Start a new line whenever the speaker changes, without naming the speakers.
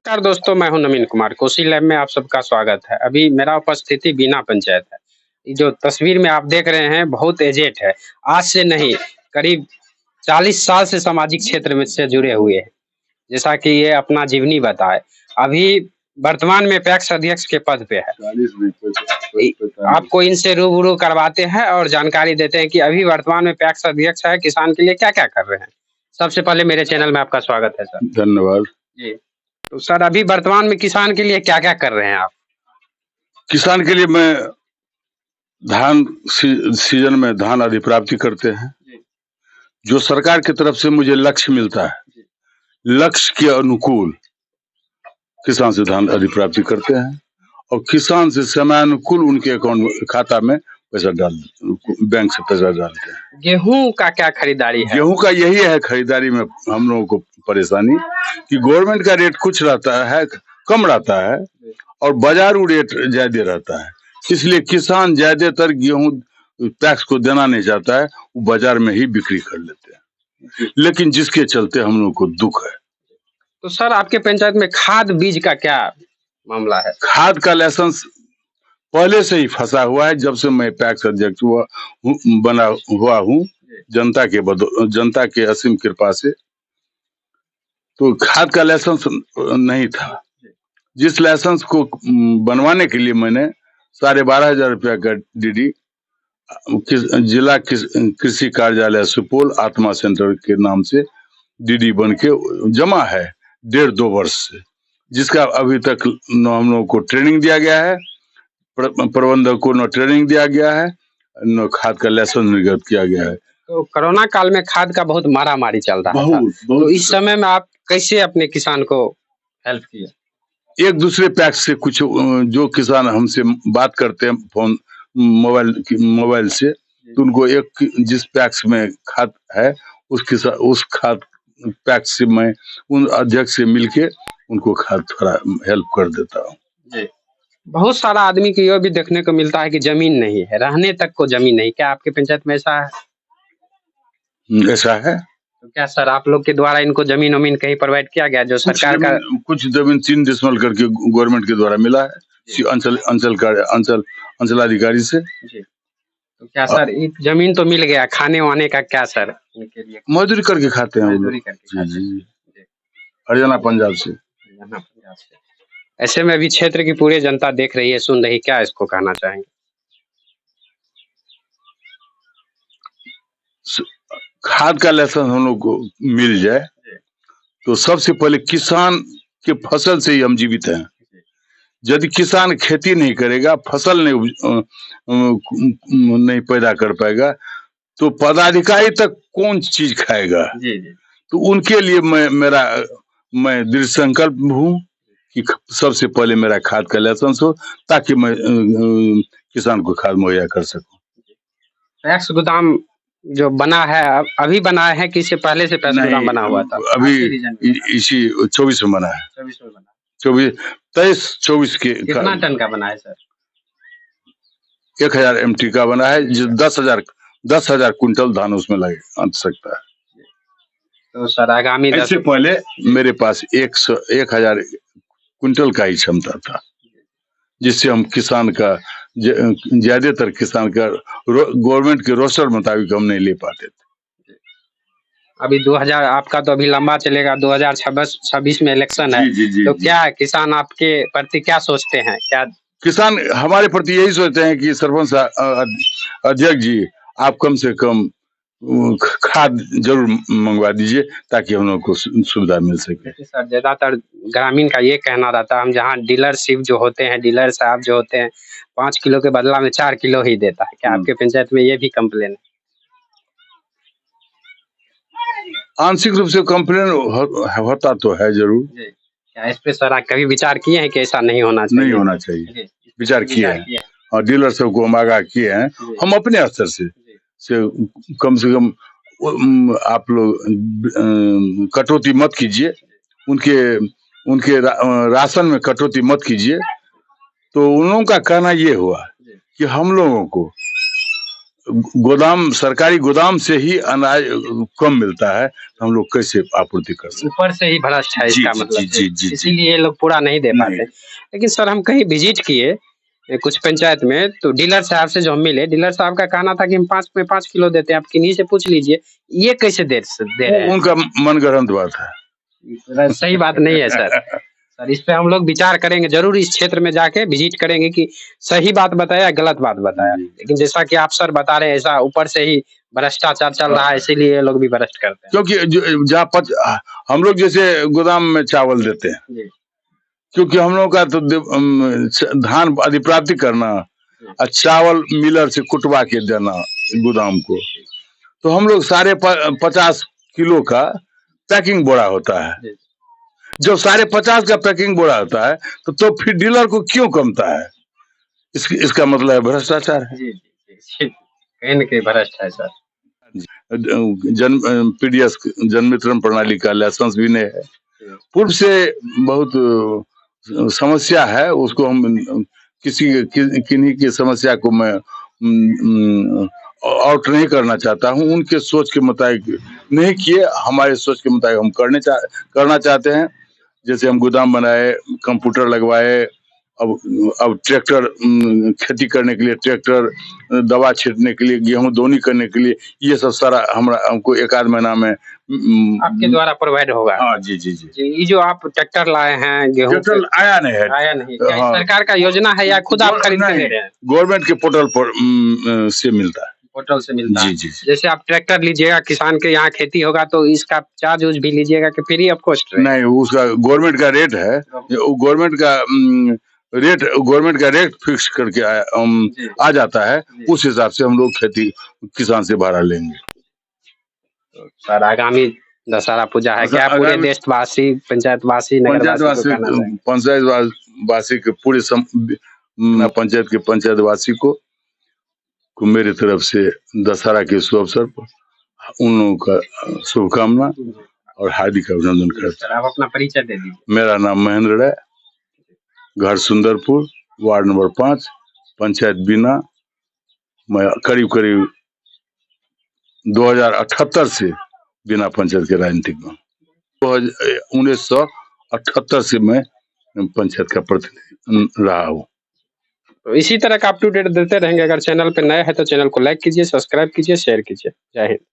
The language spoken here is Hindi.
नमस्कार दोस्तों, मैं हूं नवीन कुमार। कोसी लैब में आप सबका स्वागत है। अभी मेरा उपस्थिति बीना पंचायत है। ये जो तस्वीर में आप देख रहे हैं बहुत एजेड है। आज से नहीं, करीब 40 साल से सामाजिक क्षेत्र में से जुड़े हुए हैं। जैसा कि ये अपना जीवनी बताए। अभी वर्तमान में पैक्स अध्यक्ष के पद पे है। आपको इनसे रूबरू करवाते हैं और जानकारी देते हैं कि अभी वर्तमान में पैक्स अध्यक्ष है, किसान के लिए क्या-क्या कर रहे हैं। सबसे पहले मेरे चैनल में आपका स्वागत है सर।
धन्यवाद।
जी। तो सर अभी वर्तमान में किसान के लिए क्या-क्या कर रहे हैं आप?
किसान के लिए मैं धान सीजन में धान अधिप्राप्ति करते हैं। जो सरकार की तरफ से मुझे लक्ष्य मिलता है, लक्ष्य के अनुकूल किसान से धान अधिप्राप्ति करते हैं और किसान से समयानुकूल उनके अकाउंट खाता में पैसा बैंक से पैसा डालते हैं।
गेहूं का क्या खरीदारी है?
गेहूं का यही है खरीदारी में हम लोगों को परेशानी कि गवर्नमेंट का रेट कुछ रहता है, कम रहता है और बाजारू रेट ज्यादा रहता है। इसलिए किसान ज्यादातर गेहूं टैक्स को देना नहीं चाहता है, वो बाजार में ही बिक्री कर लेते हैं। लेकिन जिसके चलते हम लोग को दुख है।
तो सर आपके पंचायत में खाद बीज का क्या मामला है?
खाद का लाइसेंस पहले से ही फंसा हुआ है। जब से मैं पैक्स अध्यक्ष बना हुआ हूँ, जनता के असीम कृपा से, तो खाद का लाइसेंस नहीं था। जिस लाइसेंस को बनवाने के लिए मैंने 12,500 रुपया का डीडी जिला कृषि कार्यालय सुपौल आत्मा सेंटर के नाम से डीडी बन के जमा है 1.5-2 वर्ष से, जिसका अभी तक न हम लोगों को ट्रेनिंग दिया गया है, प्रबंधक को न ट्रेनिंग दिया गया है, न खाद का लाइसेंस निर्गत किया गया है।
तो कोरोना काल में खाद का बहुत मारामारी चल रहा था। तो इस समय में आप कैसे अपने किसान को हेल्प किए?
एक दूसरे पैक्स से कुछ जो किसान हमसे बात करते हैं फोन मोबाइल से, तो उनको एक जिस पैक्स में खाद है उस खाद पैक्स से मैं उन अध्यक्ष से मिलके उनको खाद थोड़ा हेल्प कर देता हूँ।
जी। बहुत सारा आदमी को यह भी देखने को मिलता है कि जमीन नहीं है, रहने तक को जमीन नहीं। क्या आपके पंचायत में ऐसा है?
ऐसा है।
तो क्या सर आप लोग के द्वारा इनको जमीन वमीन कहीं प्रोवाइड किया गया जो सरकार का?
कुछ जमीन 3 डिसमल करके गवर्नमेंट के द्वारा मिला है अंचलाधिकारी से।
जी। तो क्या सर एक जमीन तो मिल गया, खाने वाने का क्या सर इनके लिए?
मजदूरी करके खाते हैं।
मजदूरी करके।
जी। हरियाणा पंजाब से।
ऐसे में भी क्षेत्र की पूरी जनता देख रही है, सुन रही, क्या इसको कहना चाहेंगे?
खाद का लाइसेंस हम लोग को मिल जाए तो सबसे पहले किसान के फसल से ही हम जीवित हैं। यदि किसान खेती नहीं करेगा, फसल नहीं पैदा कर पाएगा, तो पदाधिकारी तक कौन चीज खाएगा?
जी जी।
तो उनके लिए मैं दृढ़ संकल्प हूँ कि सबसे पहले मेरा खाद का लाइसेंस हो, ताकि मैं किसान को खाद मुहैया कर सकूं।
पैक्स गोदाम जो बना है अभी बना है कि इससे पहले से पैक्स गोदाम बना हुआ था?
अभी इसी 24 में बना है।
24 में बना।
23-24 के।
कितना टन का बना है सर?
1000 MT का बना है, जो 10,000 कुंटल धान उसमें लग सकता है।
तो सर आगामी
इससे पहले मेरे पास 1000 कुंटल का ही क्षमता था, जिससे हम किसान का ज्यादातर किसान का गवर्नमेंट के रोस्टर मुताबिक हम नहीं ले पाते थे।
अभी 2000 आपका तो अभी लंबा चलेगा, 2026 में इलेक्शन है।
जी,
तो क्या किसान आपके प्रति क्या सोचते हैं? क्या
किसान हमारे प्रति यही सोचते हैं कि सरपंच अध्यक्ष जी, आप कम से कम खाद जरूर मंगवा दीजिए ताकि हम लोग को सुविधा मिल सके।
सर ज्यादातर ग्रामीण का ये कहना रहता है, हम जहाँ डीलरशिप जो होते हैं, डीलर साहब जो होते हैं 5 किलो के बदला में 4 किलो ही देता है। क्या आपके पंचायत में ये भी कंप्लेन है?
आंशिक रूप से कंप्लेन होता तो है जरूर।
क्या इस पे सर आप कभी विचार किए हैं कि ऐसा नहीं होना चाहिए?
नहीं होना चाहिए। विचार किए हैं और डीलर सब को हम आगाह किए हैं। हम अपने स्तर से कम आप लोग कटौती मत कीजिए, उनके राशन में कटौती मत कीजिए। तो उन लोगों का कहना ये हुआ कि हम लोगों को गोदाम, सरकारी गोदाम से ही अनाज कम मिलता है, तो हम लोग कैसे आपूर्ति कर सकते
ऊपर से ही भ्रष्ट है
जी,
इसका
जी,
मतलब,
जी, जी, जी, जी।
इसीलिए ये लोग पूरा नहीं दे पाते।
नहीं।
लेकिन सर हम कहीं विजिट किए कुछ पंचायत में, तो डीलर साहब से जो हम मिले, डीलर साहब का कहना था कि हम 5 में 5 किलो देते हैं, आप किन्हीं से पूछ लीजिए, ये कैसे दे रहे हैं?
उनका मनगढ़ंत बात है।
सही बात नहीं है सर। सर इस पे हम लोग विचार करेंगे, ज़रूर इस क्षेत्र में जाके विजिट करेंगे कि सही बात बताया या गलत बात बताया। लेकिन जैसा कि आप सर बता रहे हैं, ऐसा ऊपर से ही भ्रष्टाचार चल रहा है, इसीलिए ये लोग भी भ्रष्ट करते हैं।
क्योंकि हम लोग जैसे गोदाम में चावल देते हैं,
जी,
क्योंकि हम लोग का तो धान अधिप्राप्ति करना और चावल मिलर से कुटवा के देना गोदाम को, तो हम लोग 50 किलो का पैकिंग बोरा होता है।
जी,
जब 50 का पैकिंग बोरा होता है, तो फिर डीलर को क्यों कमता है? इसका मतलब है भ्रष्टाचार है।
जी, जी, कहीं न कहीं भ्रष्ट है सर।
पीडीएस जन मित्रन प्रणाली का लाइसेंस भी नहीं है। पूर्व से बहुत समस्या है, उसको हम किन्हीं की समस्या को मैं आउट नहीं करना चाहता हूं। उनके सोच के मुताबिक नहीं किए, हमारे सोच के मुताबिक हम करना चाहते हैं। जैसे हम गोदाम बनाए, कंप्यूटर लगवाए, अब ट्रैक्टर, खेती करने के लिए ट्रैक्टर, दवा छिड़कने के लिए, गेहूं दोनी करने के लिए, ये सब सारा हमको 1 आध महीना में
आपके द्वारा प्रोवाइड होगा।
हाँ जी, जी, जी।
ये जो आप ट्रैक्टर लाए हैं, गेहूं
ट्रैक्टर आया नहीं है।
आया नहीं, क्या
हाँ।
सरकार का योजना है या खुद आप खरीद के ले रहे हैं?
गवर्नमेंट के पोर्टल पर से मिलता है।
पोर्टल से मिलता है।
जी, जी, जी।
जैसे आप ट्रैक्टर लीजिएगा, किसान के यहाँ खेती होगा, तो इसका चार्ज भी लीजिएगा कि फ्री ऑफ कॉस्ट?
नहीं, उसका गवर्नमेंट का रेट है। गवर्नमेंट का रेट फिक्स करके आ जाता है। उस हिसाब से हम लोग किसान से भाड़ा लेंगे।
सर आगामी दशहरा पूजा है, क्या पूरे देशवासी, पंचायतवासी, नगरवासी
के पूरे पंचायत के पंचायतवासी को मेरी तरफ से दशहरा के शुभ अवसर पर उन लोगों का शुभकामना और हार्दिक अभिनंदन करता हूं।
आप अपना परिचय दे दीजिए।
मेरा नाम महेंद्र राय, घर सुंदरपुर, वार्ड नंबर 5, पंचायत बीना। मैं करीब 2078 से बीना पंचायत के राजनीतिक में, 1978 से मैं पंचायत का प्रतिनिधि रहा हूँ।
तो इसी तरह का अप टू डेट देते रहेंगे। अगर चैनल पे नए हैं तो चैनल को लाइक कीजिए, सब्सक्राइब कीजिए, शेयर कीजिए। जय हिंद।